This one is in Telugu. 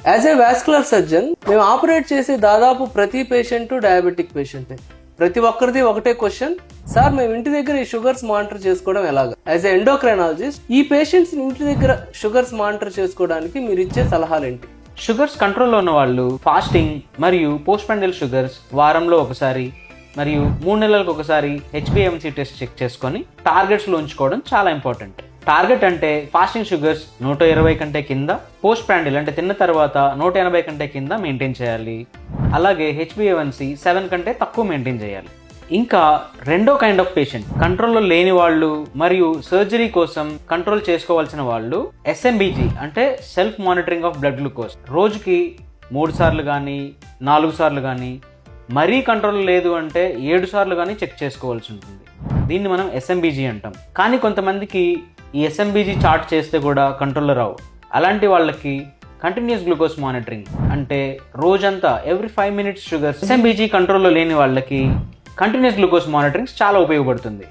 యాజ్ ఏ వాస్కులర్ సర్జన్ మేము ఆపరేట్ చేసే దాదాపు ప్రతి పేషెంట్ డయాబెటిక్ పేషెంటే. ప్రతి ఒక్కరిది ఒకటే క్వశ్చన్, సార్ మేము ఇంటి దగ్గర ఈ షుగర్స్ మానిటర్ చేసుకోవడం ఎలాగా? యాజ్ ఏ ఎండోక్రైనాలజిస్ట్ ఈ పేషెంట్స్ ఇంటి దగ్గర షుగర్స్ మానిటర్ చేసుకోవడానికి మీరు ఇచ్చే సలహాలు ఏంటి? షుగర్స్ కంట్రోల్లో ఉన్న వాళ్ళు ఫాస్టింగ్ మరియు పోస్ట్ ప్రాండియల్ షుగర్స్ వారంలో ఒకసారి మరియు 3 నెలలకు ఒకసారి HbA1c టెస్ట్ చెక్ చేసుకొని టార్గెట్స్లో ఉంచుకోవడం చాలా ఇంపార్టెంట్. టార్గెట్ అంటే ఫాస్టింగ్ షుగర్స్ 120 కంటే కింద, పోస్ట్ ప్రాండియల్ అంటే తిన్న తర్వాత 180 కంటే కింద మెయింటైన్ చేయాలి. అలాగే HbA1c 7 కంటే తక్కువ మెయింటైన్ చేయాలి. ఇంకా రెండో కైండ్ ఆఫ్ పేషెంట్, కంట్రోల్లో లేని వాళ్ళు మరియు సర్జరీ కోసం కంట్రోల్ చేసుకోవాల్సిన వాళ్ళు SMBG అంటే self monitoring of blood glucose రోజుకి 3 సార్లు కానీ 4 సార్లు కానీ, మరీ కంట్రోల్ లేదు అంటే 7 సార్లు కానీ చెక్ చేసుకోవాల్సి ఉంటుంది. దీన్ని మనం SMBG అంటాం. కానీ కొంతమందికి ఈ SMBG చార్ట్ చేస్తే కూడా కంట్రోల్లో రావు. అలాంటి వాళ్ళకి కంటిన్యూస్ గ్లూకోజ్ మానిటరింగ్ అంటే రోజంతా ఎవ్రీ 5 minutes షుగర్స్ SMBG కంట్రోల్లో లేని వాళ్ళకి కంటిన్యూస్ గ్లూకోజ్ మానిటరింగ్ చాలా ఉపయోగపడుతుంది.